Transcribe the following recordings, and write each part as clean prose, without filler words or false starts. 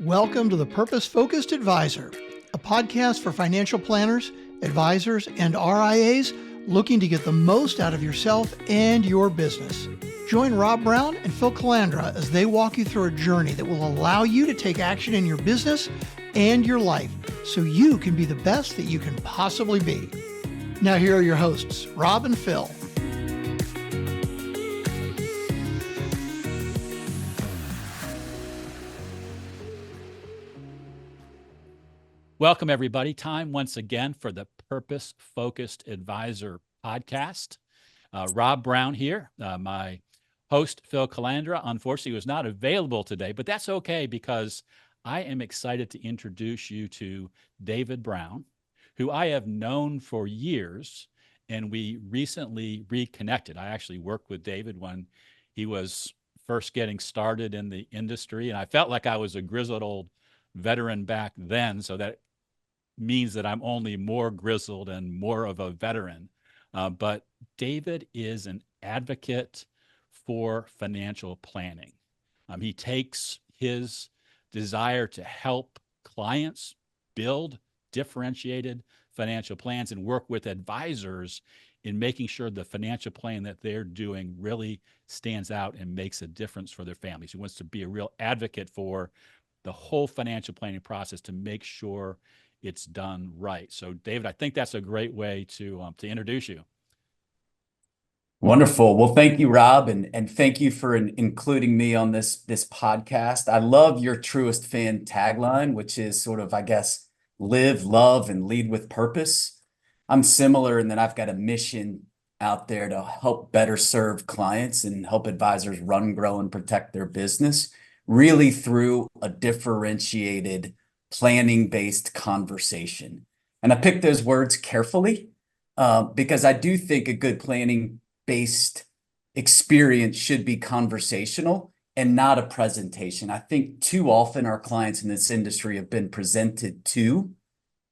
Welcome to the Purpose Focused Advisor, a podcast for financial planners, advisors, and RIAs looking to get the most out of yourself and your business. Join Rob Brown and Phil Calandra as they walk you through a journey that will allow you to take action in your business and your life so you can be the best that you can possibly be. Now here are your hosts, Rob and Phil. Welcome, everybody. Time once again for the Purpose Focused Advisor podcast. Rob Brown here. My host, Phil Calandra, unfortunately was not available today, but that's okay because I am excited to introduce you to David Brown, who I have known for years, and we recently reconnected. I actually worked with David when he was first getting started in the industry, and I felt like I was a grizzled old veteran back then, so that means that I'm only more grizzled and more of a veteran. But David is an advocate for financial planning. He takes his desire to help clients build differentiated financial plans and work with advisors in making sure the financial plan that they're doing really stands out and makes a difference for their families. He wants to be a real advocate for the whole financial planning process to make sure it's done right. So, David, I think that's a great way to introduce you. Wonderful. Well, thank you, Rob, and thank you for including me on this podcast. I love your truest fan tagline, which is sort of, I guess, live, love, and lead with purpose. I'm similar in that I've got a mission out there to help better serve clients and help advisors run, grow, and protect their business, really through a differentiated planning-based conversation. And I picked those words carefully because I do think a good planning-based experience should be conversational and not a presentation. I think too often our clients in this industry have been presented to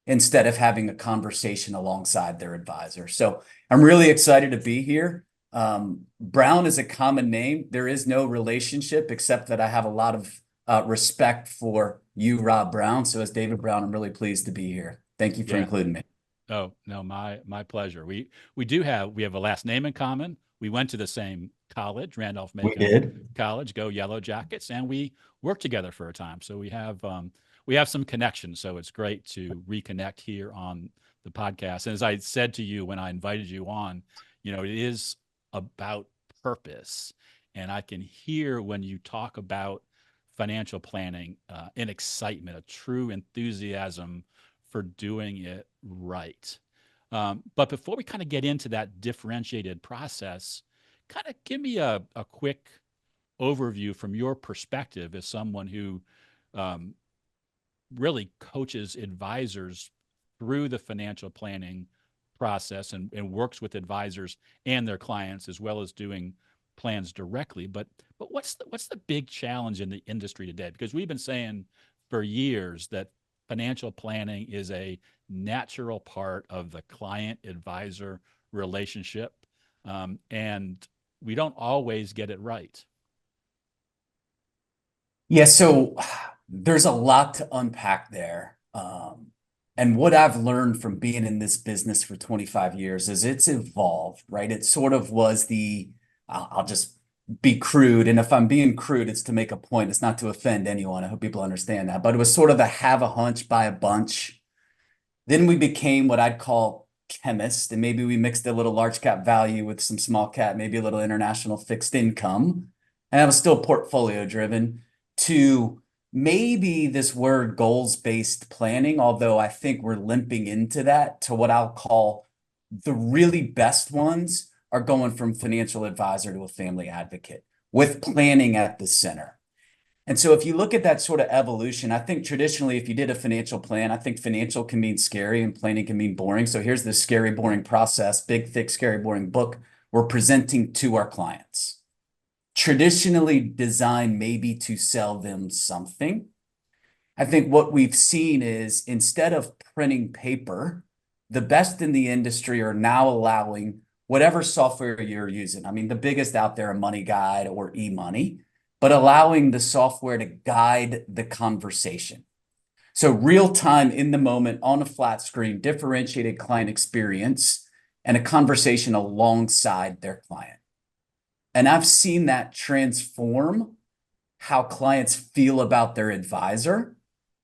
instead of having a conversation alongside their advisor. So I'm really excited to be here. Brown is a common name. There is no relationship except that I have a lot of respect for you, Rob Brown. So as David Brown, I'm really pleased to be here. Thank you for including me. Oh, no, my pleasure. We have a last name in common. We went to the same college, Randolph-Macon College, go Yellow Jackets, and we worked together for a time. So we have some connections. So it's great to reconnect here on the podcast. And as I said to you when I invited you on, it is about purpose. And I can hear when you talk about financial planning, an excitement, a true enthusiasm for doing it right. But before we kind of get into that differentiated process, kind of give me a quick overview from your perspective as someone who really coaches advisors through the financial planning process and works with advisors and their clients as well as doing plans directly. But what's the big challenge in the industry today? Because we've been saying for years that financial planning is a natural part of the client-advisor relationship, and we don't always get it right. Yeah, so there's a lot to unpack there. And what I've learned from being in this business for 25 years is it's evolved, right? It sort of was I'll just be crude. And if I'm being crude, it's to make a point. It's not to offend anyone. I hope people understand that. But it was sort of a have a hunch, buy a bunch. Then we became what I'd call chemists. And maybe we mixed a little large cap value with some small cap, maybe a little international fixed income. And I was still portfolio driven to maybe this word goals-based planning, although I think we're limping into that to what I'll call the really best ones are going from financial advisor to a family advocate with planning at the center. And so if you look at that sort of evolution, I think traditionally, if you did a financial plan, I think financial can mean scary and planning can mean boring. So here's the scary, boring process, big, thick, scary, boring book we're presenting to our clients. Traditionally designed maybe to sell them something. I think what we've seen is instead of printing paper, the best in the industry are now allowing whatever software you're using. I mean, the biggest out there, Money Guide or eMoney, but allowing the software to guide the conversation. So real time in the moment on a flat screen, differentiated client experience and a conversation alongside their client. And I've seen that transform how clients feel about their advisor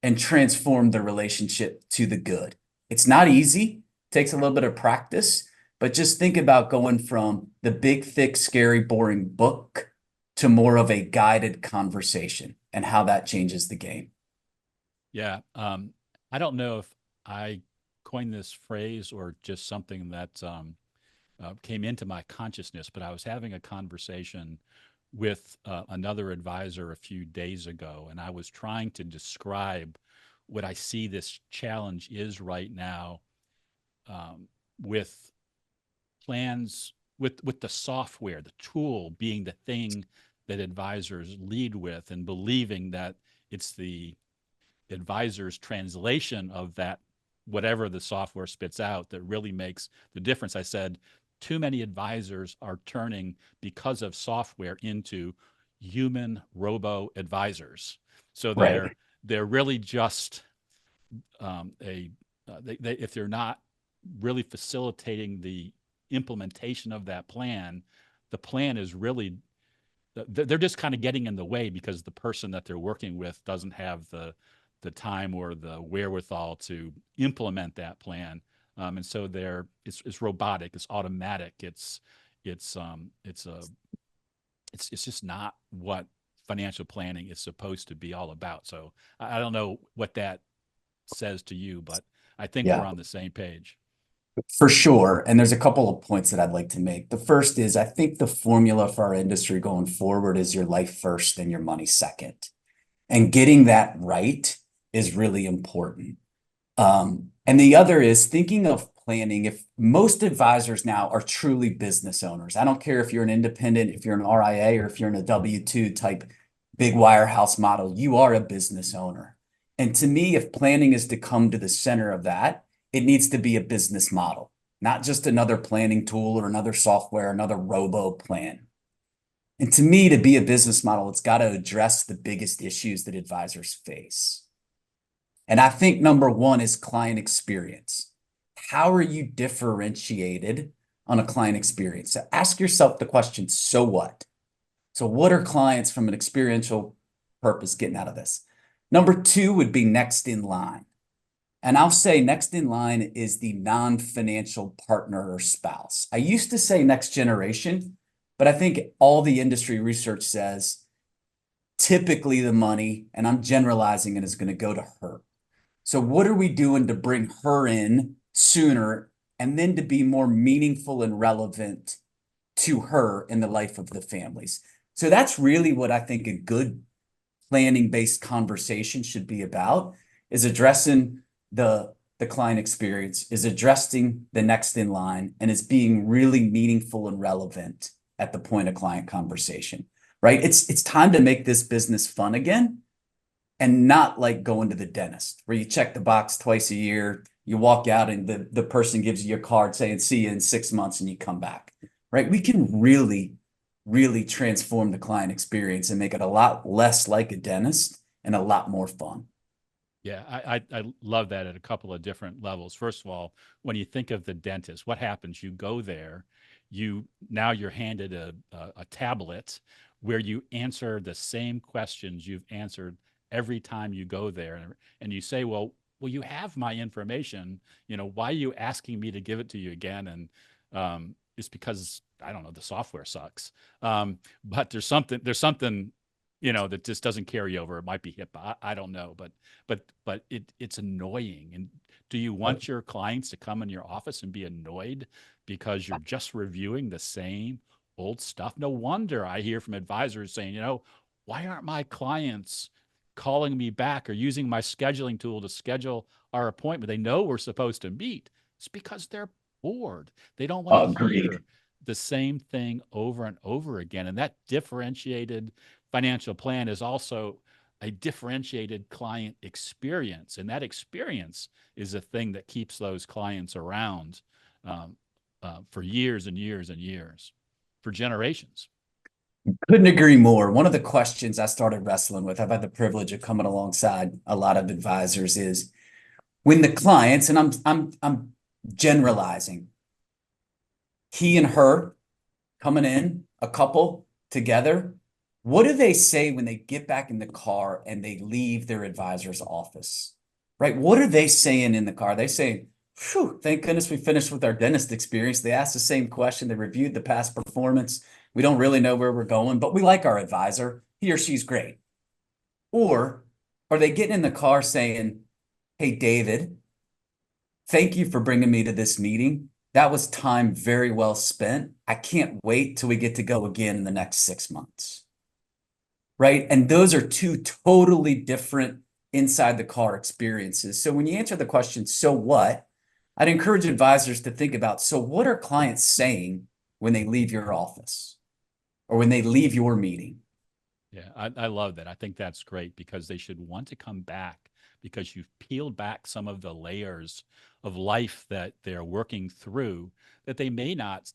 and transform the relationship to the good. It's not easy, takes a little bit of practice, but just think about going from the big, thick, scary, boring book to more of a guided conversation and how that changes the game. Yeah. I don't know if I coined this phrase or just something that came into my consciousness, but I was having a conversation with another advisor a few days ago, and I was trying to describe what I see this challenge is right now with plans, with the software, the tool being the thing that advisors lead with, and believing that it's the advisor's translation of that, whatever the software spits out, that really makes the difference. I said, too many advisors are turning, because of software, into human robo advisors. So Right. they're really just if they're not really facilitating the implementation of that plan, the plan is really, they're just kind of getting in the way because the person that they're working with doesn't have the time or the wherewithal to implement that plan. And so it's robotic, it's automatic, it's just not what financial planning is supposed to be all about. So I don't know what that says to you, but I think we're Yeah, on the same page. for sure. And there's a couple of points that I'd like to make. The first is I think the formula for our industry going forward is your life first and your money second. And getting that right is really important. And the other is thinking of planning. If most advisors now are truly business owners, I don't care if you're an independent, if you're an RIA, or if you're in a W-2 type big wirehouse model, you are a business owner. And to me, if planning is to come to the center of that, it needs to be a business model, not just another planning tool or another software, another robo plan. And to me, to be a business model, it's got to address the biggest issues that advisors face. And I think number one is client experience. How are you differentiated on a client experience? So ask yourself the question, so what? So what are clients from an experiential purpose getting out of this? Number two would be next in line. And I'll say next in line is the non-financial partner or spouse. I used to say next generation, but I think all the industry research says typically the money, and I'm generalizing it, is going to go to her. So what are we doing to bring her in sooner and then to be more meaningful and relevant to her in the life of the families? So that's really what I think a good planning-based conversation should be about, is addressing the client experience, is addressing the next in line, and is being really meaningful and relevant at the point of client conversation, right? It's time to make this business fun again, and not like going to the dentist where you check the box twice a year, you walk out and the person gives you your card saying, see you in 6 months, and you come back, right? We can really, really transform the client experience and make it a lot less like a dentist and a lot more fun. Yeah, I love that at a couple of different levels. First of all, when you think of the dentist, what happens? You go there, now you're handed a tablet where you answer the same questions you've answered every time you go there, and you say, well, you have my information. Why are you asking me to give it to you again? And it's because, I don't know, the software sucks. But there's something that just doesn't carry over. It might be HIPAA. I don't know, but it's annoying. And do you want your clients to come in your office and be annoyed because you're just reviewing the same old stuff? No wonder I hear from advisors saying, why aren't my clients calling me back or using my scheduling tool to schedule our appointment? They know we're supposed to meet. It's because they're bored. They don't want to Agreed. hear the same thing over and over again. And that differentiated financial plan is also a differentiated client experience. And that experience is a thing that keeps those clients around for years and years and years, for generations. Couldn't agree more. One of the questions I started wrestling with, I've had the privilege of coming alongside a lot of advisors, is when the clients, and I'm generalizing, he and her coming in, a couple together, what do they say when they get back in the car and they leave their advisor's office? Right? What are they saying in the car? They say, "Phew, thank goodness we finished with our dentist experience." They asked the same question. They reviewed the past performance. We don't really know where we're going, but we like our advisor. He or she's great. Or are they getting in the car saying, "Hey, David, thank you for bringing me to this meeting. That was time very well spent. I can't wait till we get to go again in the next 6 months." Right? And those are two totally different inside the car experiences. So when you answer the question, so what? I'd encourage advisors to think about, so what are clients saying when they leave your office or when they leave your meeting? Yeah, I love that. I think that's great because they should want to come back because you've peeled back some of the layers of life that they're working through that they may not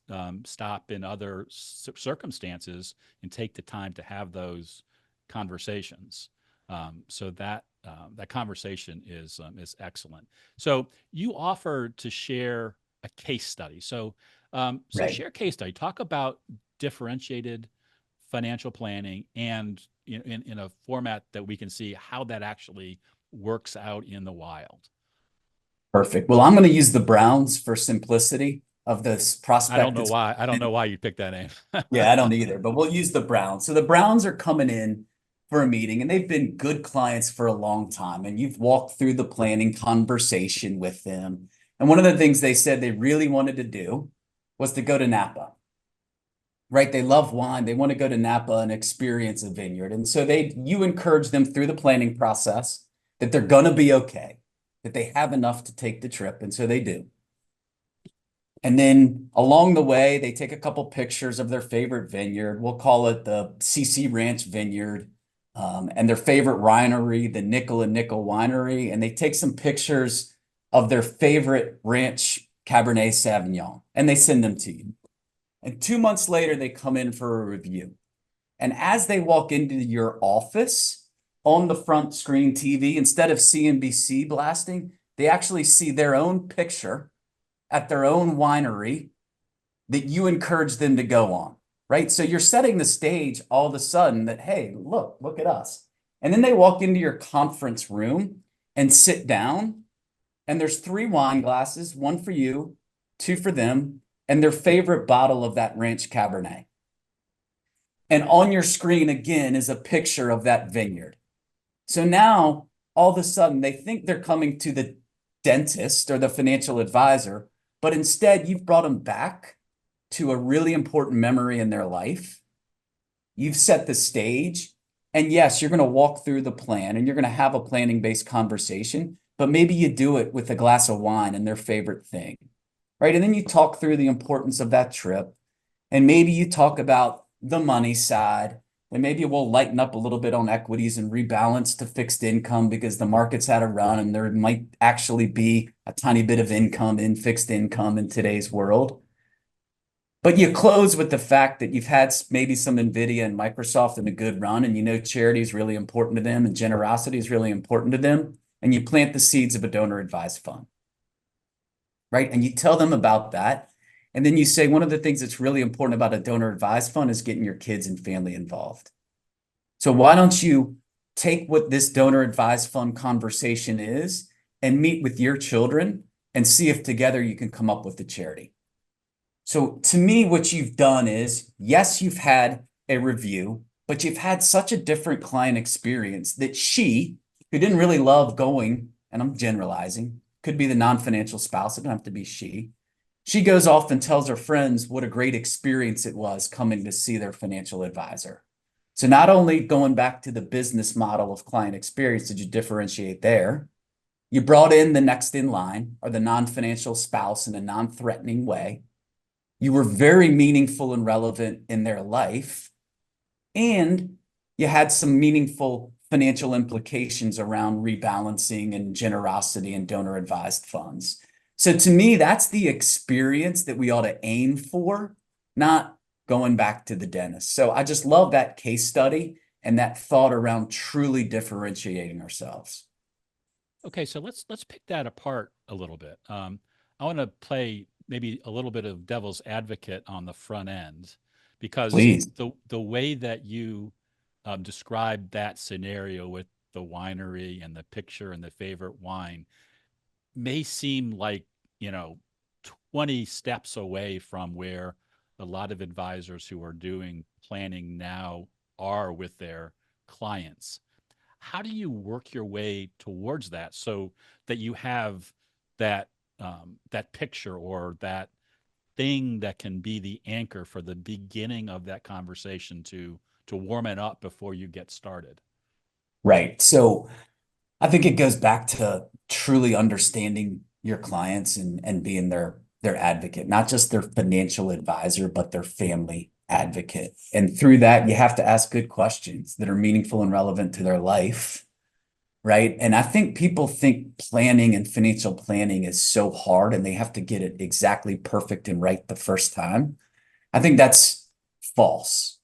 stop in other circumstances and take the time to have those conversations. So that conversation is excellent. So you offer to share a case study. So Right. share a case study. Talk about differentiated financial planning and in a format that we can see how that actually works out in the wild. Perfect. Well, I'm going to use the Browns for simplicity of this I don't prospect. know why. I don't know why you picked that name. Yeah, I don't either, but we'll use the Browns. So the Browns are coming in for a meeting and they've been good clients for a long time. And you've walked through the planning conversation with them. And one of the things they said they really wanted to do was to go to Napa, right? They love wine. They want to go to Napa and experience a vineyard. And so you encourage them through the planning process that they're going to be okay, that they have enough to take the trip. And so they do. And then along the way, they take a couple pictures of their favorite vineyard. We'll call it the CC Ranch Vineyard, and their favorite winery, the Nickel and Nickel Winery. And they take some pictures of their favorite ranch Cabernet Sauvignon, and they send them to you. And 2 months later, they come in for a review. And as they walk into your office, on the front screen TV, instead of CNBC blasting, they actually see their own picture at their own winery that you encourage them to go on, right? So you're setting the stage all of a sudden that, hey, look at us. And then they walk into your conference room and sit down, and there's 3 wine glasses, one for you, 2 for them, and their favorite bottle of that ranch Cabernet. And on your screen, again, is a picture of that vineyard. So now, all of a sudden, they think they're coming to the dentist or the financial advisor, but instead you've brought them back to a really important memory in their life. You've set the stage. And yes, you're going to walk through the plan and you're going to have a planning-based conversation, but maybe you do it with a glass of wine and their favorite thing, right? And then you talk through the importance of that trip. And maybe you talk about the money side. And maybe we'll lighten up a little bit on equities and rebalance to fixed income because the market's had a run and there might actually be a tiny bit of income in fixed income in today's world. But you close with the fact that you've had maybe some NVIDIA and Microsoft in a good run, and you know charity is really important to them and generosity is really important to them. And you plant the seeds of a donor advised fund, right? And you tell them about that. And then you say, one of the things that's really important about a donor advised fund is getting your kids and family involved. So why don't you take what this donor advised fund conversation is and meet with your children and see if together you can come up with a charity. So to me, what you've done is, yes, you've had a review, but you've had such a different client experience that she, who didn't really love going, and I'm generalizing, could be the non-financial spouse, it doesn't have to be she goes off and tells her friends what a great experience it was coming to see their financial advisor. So not only going back to the business model of client experience did you differentiate there, you brought in the next in line or the non-financial spouse in a non-threatening way. You were very meaningful and relevant in their life, and you had some meaningful financial implications around rebalancing and generosity and donor advised funds. So to me, that's the experience that we ought to aim for, not going back to the dentist. So I just love that case study and that thought around truly differentiating ourselves. Okay, so let's pick that apart a little bit. I want to play maybe a little bit of devil's advocate on the front end, because Please. the way that you described that scenario with the winery and the picture and the favorite wine may seem like, 20 steps away from where a lot of advisors who are doing planning now are with their clients. How do you work your way towards that so that you have that that picture or that thing that can be the anchor for the beginning of that conversation to warm it up before you get started? Right. So I think it goes back to truly understanding your clients and being their advocate, not just their financial advisor, but their family advocate. And through that, you have to ask good questions that are meaningful and relevant to their life. Right. And I think people think planning and financial planning is so hard and they have to get it exactly perfect and right the first time. I think that's false.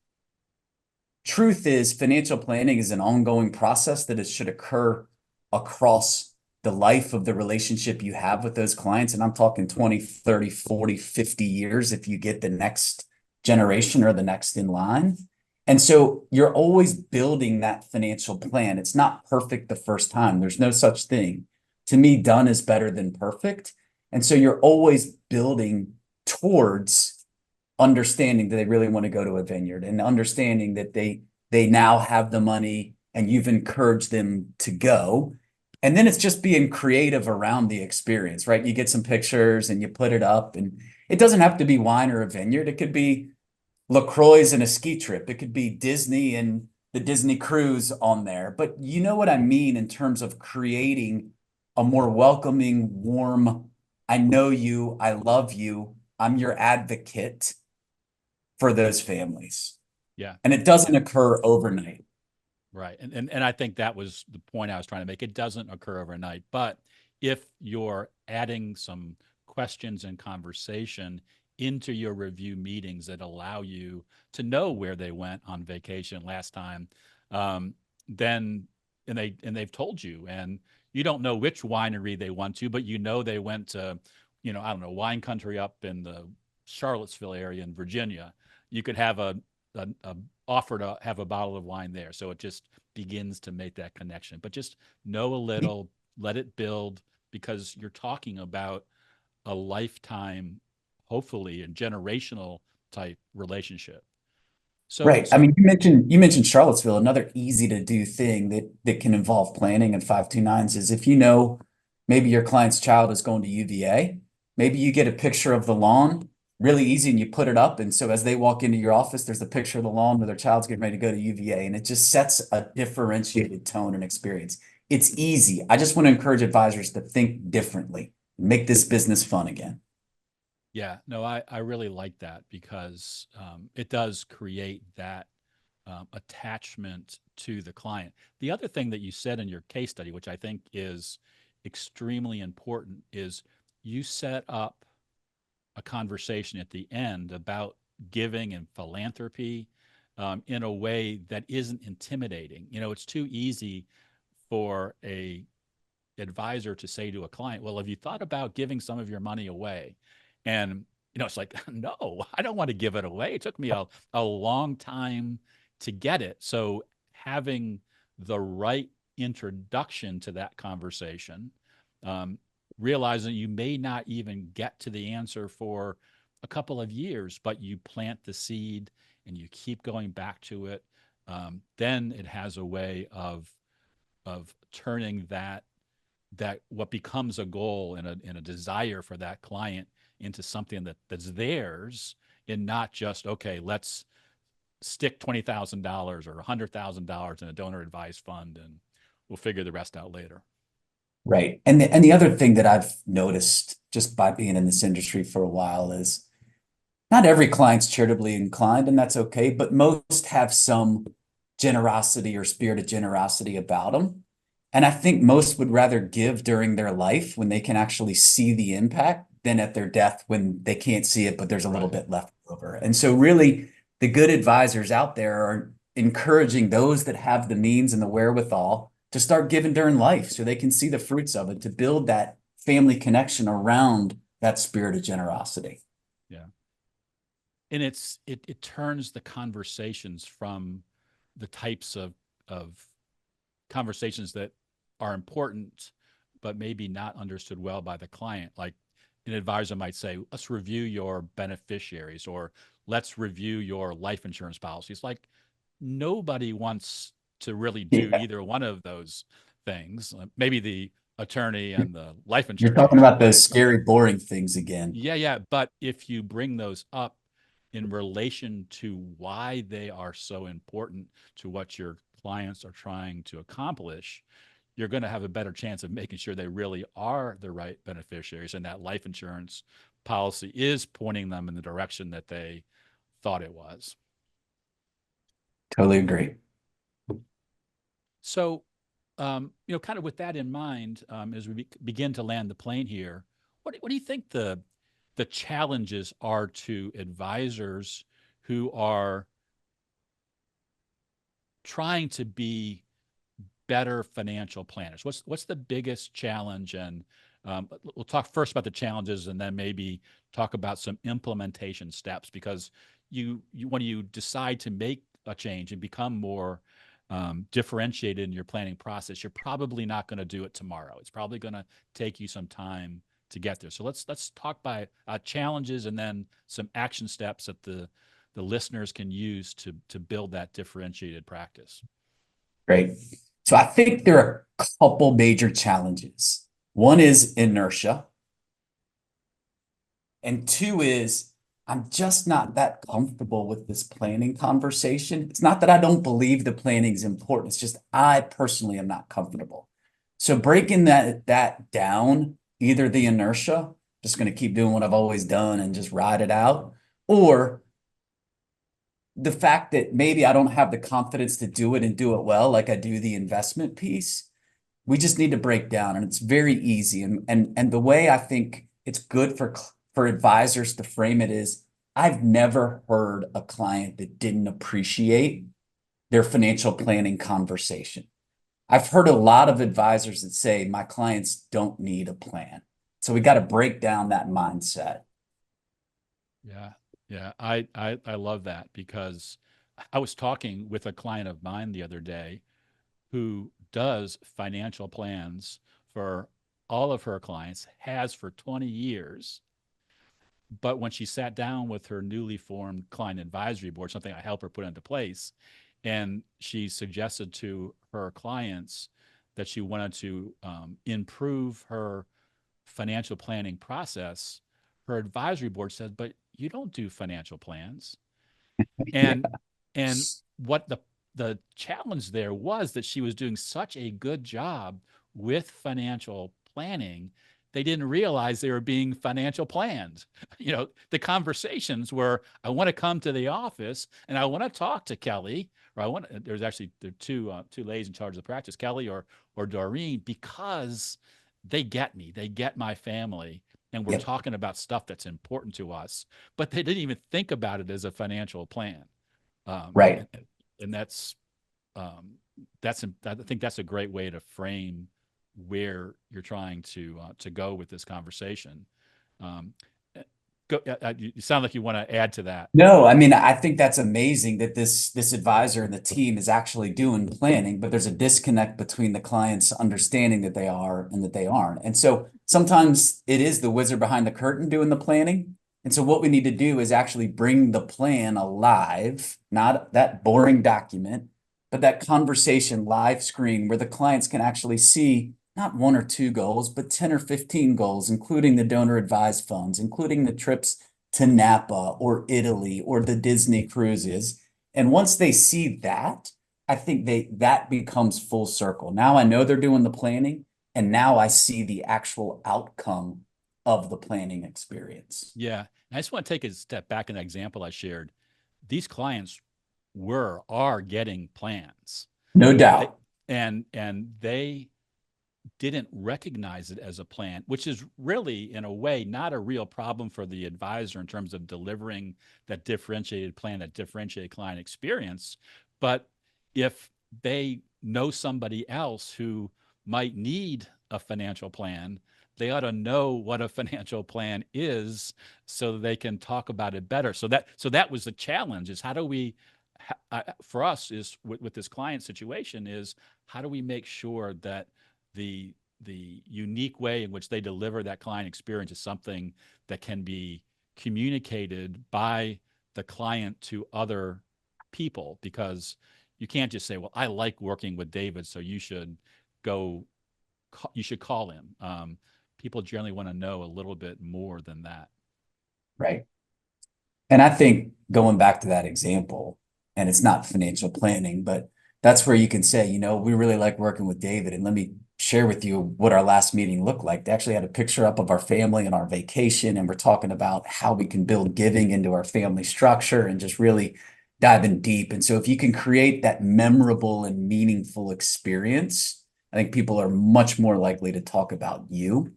Truth is, financial planning is an ongoing process that it should occur across the life of the relationship you have with those clients. And I'm talking 20, 30, 40, 50 years if you get the next generation or the next in line. And so you're always building that financial plan. It's not perfect the first time. There's no such thing. To me, done is better than perfect. And so you're always building towards understanding that they really want to go to a vineyard and understanding that they now have the money and you've encouraged them to go. And then it's just being creative around the experience, right? You get some pictures and you put it up, and it doesn't have to be wine or a vineyard. It could be LaCroix and a ski trip. It could be Disney and the Disney cruise on there. But you know what I mean in terms of creating a more welcoming, warm, I know you, I love you, I'm your advocate for those families. Yeah. And it doesn't occur overnight. Right. And I think that was the point I was trying to make. It doesn't occur overnight, but if you're adding some questions and conversation into your review meetings that allow you to know where they went on vacation last time, then they've told you, and you don't know which winery they went to, but they went to, I don't know, wine country up in the Charlottesville area in Virginia. You could have a offer to have a bottle of wine there. So it just begins to make that connection. But just know a little, let it build, because you're talking about a lifetime, hopefully, and generational type relationship. Right. I mean, you mentioned Charlottesville. Another easy to do thing that can involve planning and 529s is if maybe your client's child is going to UVA, maybe you get a picture of the lawn, really easy, and you put it up. And so as they walk into your office, there's a picture of the lawn where their child's getting ready to go to UVA. And it just sets a differentiated tone and experience. It's easy. I just want to encourage advisors to think differently, make this business fun again. Yeah, no, I really like that, because it does create that attachment to the client. The other thing that you said in your case study, which I think is extremely important, is you set up a conversation at the end about giving and philanthropy in a way that isn't intimidating. It's too easy for a advisor to say to a client, well, have you thought about giving some of your money away? And, it's like, no, I don't want to give it away. It took me a long time to get it. So having the right introduction to that conversation, realizing you may not even get to the answer for a couple of years, but you plant the seed and you keep going back to it, then it has a way of turning that what becomes a goal and a desire for that client into something that's theirs, and not just, okay, let's stick $20,000 or $100,000 in a donor advised fund and we'll figure the rest out later. Right. And the other thing that I've noticed just by being in this industry for a while is not every client's charitably inclined, and that's okay, but most have some generosity or spirit of generosity about them. And I think most would rather give during their life when they can actually see the impact than at their death when they can't see it, but there's a little bit left over. And so really the good advisors out there are encouraging those that have the means and the wherewithal to start giving during life so they can see the fruits of it, to build that family connection around that spirit of generosity. Yeah. And it turns the conversations from the types of conversations that are important, but maybe not understood well by the client. Like an advisor might say, let's review your beneficiaries, or let's review your life insurance policies. Like nobody wants to really do Yeah. either one of those things. Maybe the attorney and the life You're insurance talking agent, about but those scary, boring things again. yeah, yeah. But if you bring those up in relation to why they are so important to what your clients are trying to accomplish, you're going to have a better chance of making sure they really are the right beneficiaries, and that life insurance policy is pointing them in the direction that they thought it was. Totally agree. So, kind of with that in mind, as we begin to land the plane here, what do you think the challenges are to advisors who are trying to be better financial planners? What's the biggest challenge? And we'll talk first about the challenges, and then maybe talk about some implementation steps, because you when you decide to make a change and become more differentiated in your planning process, you're probably not going to do it tomorrow. It's probably going to take you some time to get there. So let's talk by challenges, and then some action steps that the listeners can use to build that differentiated practice. Great. So I think there are a couple major challenges. One is inertia, and two is I'm just not that comfortable with this planning conversation. It's not that I don't believe the planning is important. It's just I personally am not comfortable. So breaking that down, either the inertia, just going to keep doing what I've always done and just ride it out, or the fact that maybe I don't have the confidence to do it and do it well, like I do the investment piece. We just need to break down, and it's very easy. And the way I think it's good for advisors to frame it is, I've never heard a client that didn't appreciate their financial planning conversation. I've heard a lot of advisors that say my clients don't need a plan. So we got to break down that mindset. Yeah, yeah, I love that, because I was talking with a client of mine the other day who does financial plans for all of her clients, has for 20 years. But when she sat down with her newly formed client advisory board, something I helped her put into place, and she suggested to her clients that she wanted to improve her financial planning process, her advisory board said, "But you don't do financial plans." Yeah. And and what the challenge there was that she was doing such a good job with financial planning, they didn't realize they were being financial planned. The conversations were, I want to come to the office and I want to talk to Kelly, or there are two ladies in charge of the practice, Kelly or Doreen, because they get me, they get my family, and we're Yep. talking about stuff that's important to us, but they didn't even think about it as a financial plan. Um, Right. and, and I think that's a great way to frame where you're trying to go with this conversation. Um, you sound like you want to add to that. No, I mean, I think that's amazing that this advisor and the team is actually doing planning, but there's a disconnect between the client's understanding that they are and that they aren't. And so sometimes it is the wizard behind the curtain doing the planning. And so what we need to do is actually bring the plan alive, not that boring document, but that conversation live screen where the clients can actually see not one or two goals, but 10 or 15 goals, including the donor advised funds, including the trips to Napa or Italy or the Disney cruises. And once they see that, I think that becomes full circle. Now I know they're doing the planning, and now I see the actual outcome of the planning experience. Yeah. And I just want to take a step back in that example I shared. These clients are getting plans. No They, doubt. and they didn't recognize it as a plan, which is really, in a way, not a real problem for the advisor in terms of delivering that differentiated plan, that differentiated client experience. But if they know somebody else who might need a financial plan, they ought to know what a financial plan is so that they can talk about it better. So that was the challenge, is how do we, for us, is with this client situation, is how do we make sure that the unique way in which they deliver that client experience is something that can be communicated by the client to other people? Because you can't just say, well, I like working with David, so you should call him. People generally want to know a little bit more than that. Right. And I think going back to that example, and it's not financial planning, but that's where you can say, we really like working with David. And let me share with you what our last meeting looked like. They actually had a picture up of our family and our vacation, and we're talking about how we can build giving into our family structure and just really diving deep. And so if you can create that memorable and meaningful experience, I think people are much more likely to talk about you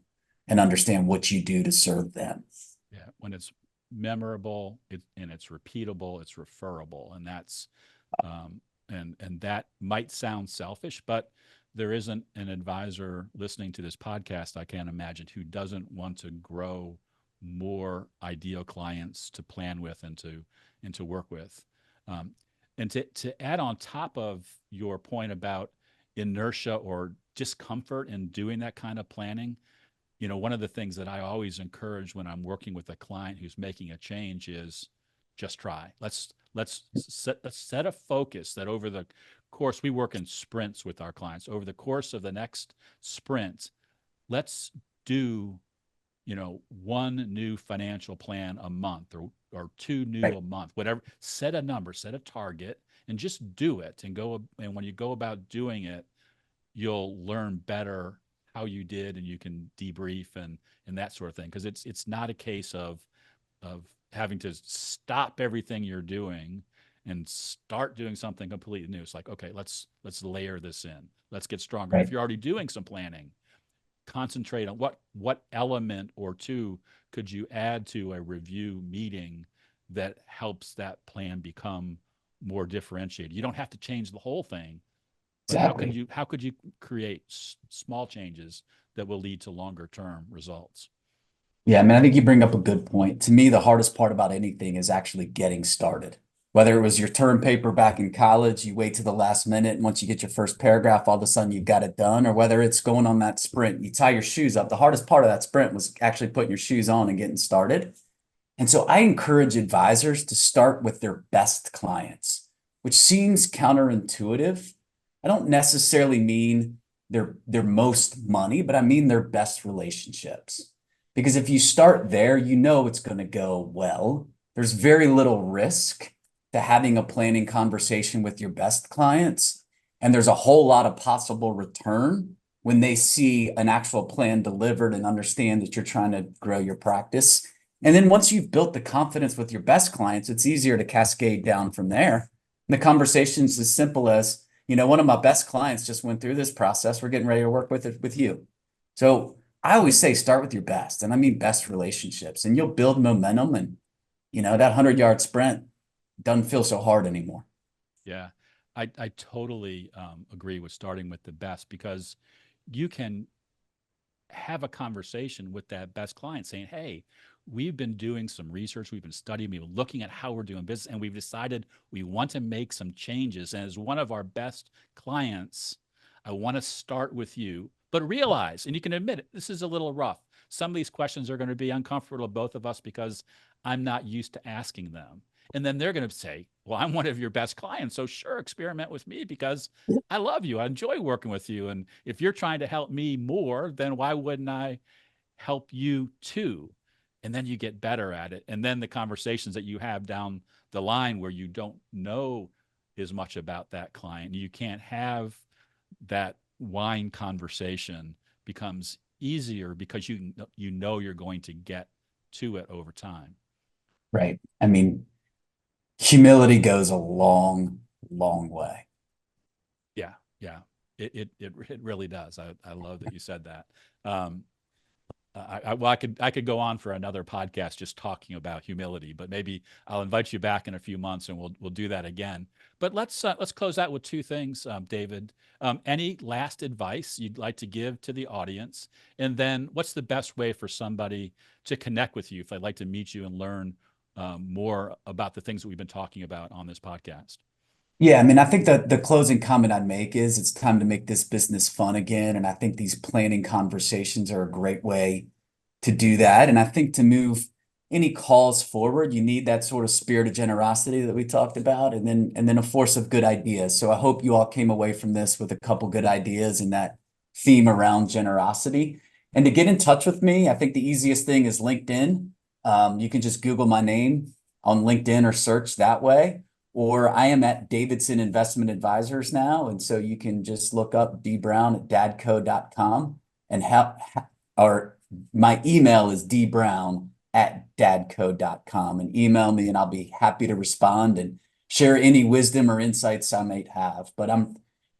and understand what you do to serve them. Yeah, when it's memorable and it's repeatable, it's referable, and that's and that might sound selfish, but there isn't an advisor listening to this podcast, I can't imagine, who doesn't want to grow more ideal clients to plan with and to work with. And to add on top of your point about inertia or discomfort in doing that kind of planning, one of the things that I always encourage when I'm working with a client who's making a change is just try. Let's set a focus that over the course, we work in sprints with our clients. Over the course of the next sprint, let's do, one new financial plan a month or two new a month, whatever. Set a number, set a target, and just do it. And when you go about doing it, you'll learn better how you did, and you can debrief and that sort of thing. Because it's not a case of having to stop everything you're doing and start doing something completely new. It's like, okay, let's layer this in. Let's get stronger. Right. If you're already doing some planning, concentrate on what element or two could you add to a review meeting that helps that plan become more differentiated. You don't have to change the whole thing, but Exactly. how could you create small changes that will lead to longer term results? Yeah, I mean, I think you bring up a good point. To me, the hardest part about anything is actually getting started. Whether it was your term paper back in college, you wait to the last minute, and once you get your first paragraph, all of a sudden you've got it done, or whether it's going on that sprint, you tie your shoes up. The hardest part of that sprint was actually putting your shoes on and getting started. And so I encourage advisors to start with their best clients, which seems counterintuitive. I don't necessarily mean their most money, but I mean their best relationships. Because if you start there, it's going to go well. There's very little risk to having a planning conversation with your best clients. And there's a whole lot of possible return when they see an actual plan delivered and understand that you're trying to grow your practice. And then once you've built the confidence with your best clients, it's easier to cascade down from there. And the conversation's as simple as, one of my best clients just went through this process. We're getting ready to work with it with you. So I always say start with your best, and I mean best relationships, and you'll build momentum, and that 100-yard sprint doesn't feel so hard anymore. Yeah, I totally agree with starting with the best, because you can have a conversation with that best client saying, hey, we've been doing some research, we've been studying, we've been looking at how we're doing business, and we've decided we want to make some changes. And as one of our best clients, I want to start with you, but realize, and you can admit it, this is a little rough. Some of these questions are going to be uncomfortable to both of us because I'm not used to asking them. And then they're going to say, well, I'm one of your best clients, so sure, experiment with me because I love you. I enjoy working with you. And if you're trying to help me more, then why wouldn't I help you too? And then you get better at it. And then the conversations that you have down the line where you don't know as much about that client, you can't have that wine conversation, becomes easier because you know you're going to get to it over time. Right. I mean, humility goes a long, long way. Yeah. Yeah. It really does. I love that you said that. I could go on for another podcast just talking about humility, but maybe I'll invite you back in a few months and we'll do that again. But let's close out with two things, David. Any last advice you'd like to give to the audience, and then what's the best way for somebody to connect with you if they'd like to meet you and learn more about the things that we've been talking about on this podcast? Yeah, I mean, I think that the closing comment I'd make is it's time to make this business fun again. And I think these planning conversations are a great way to do that. And I think to move any calls forward, you need that sort of spirit of generosity that we talked about, and then a force of good ideas. So I hope you all came away from this with a couple good ideas and that theme around generosity. And to get in touch with me, I think the easiest thing is LinkedIn. You can just Google my name on LinkedIn or search that way. Or I am at Davidson Investment Advisors now. And so you can just look up dbrown@dadco.com and or my email is dbrown@dadco.com, and email me and I'll be happy to respond and share any wisdom or insights I might have. But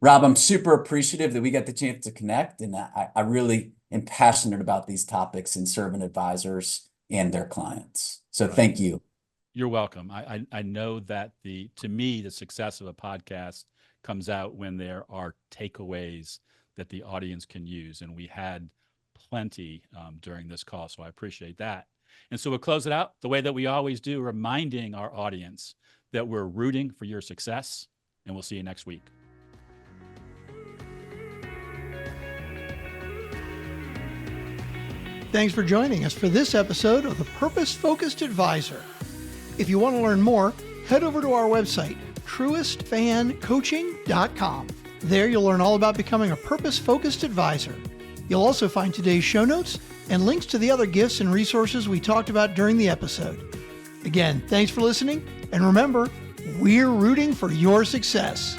Rob, I'm super appreciative that we got the chance to connect. And I really am passionate about these topics and serving advisors and their clients. So thank you. You're welcome. I know that to me, the success of a podcast comes out when there are takeaways that the audience can use. And we had plenty during this call. So I appreciate that. And so we'll close it out the way that we always do, reminding our audience that we're rooting for your success, and we'll see you next week. Thanks for joining us for this episode of The Purpose Focused Advisor. If you want to learn more, head over to our website, truestfancoaching.com. There you'll learn all about becoming a purpose-focused advisor. You'll also find today's show notes and links to the other gifts and resources we talked about during the episode. Again, thanks for listening, and remember, we're rooting for your success.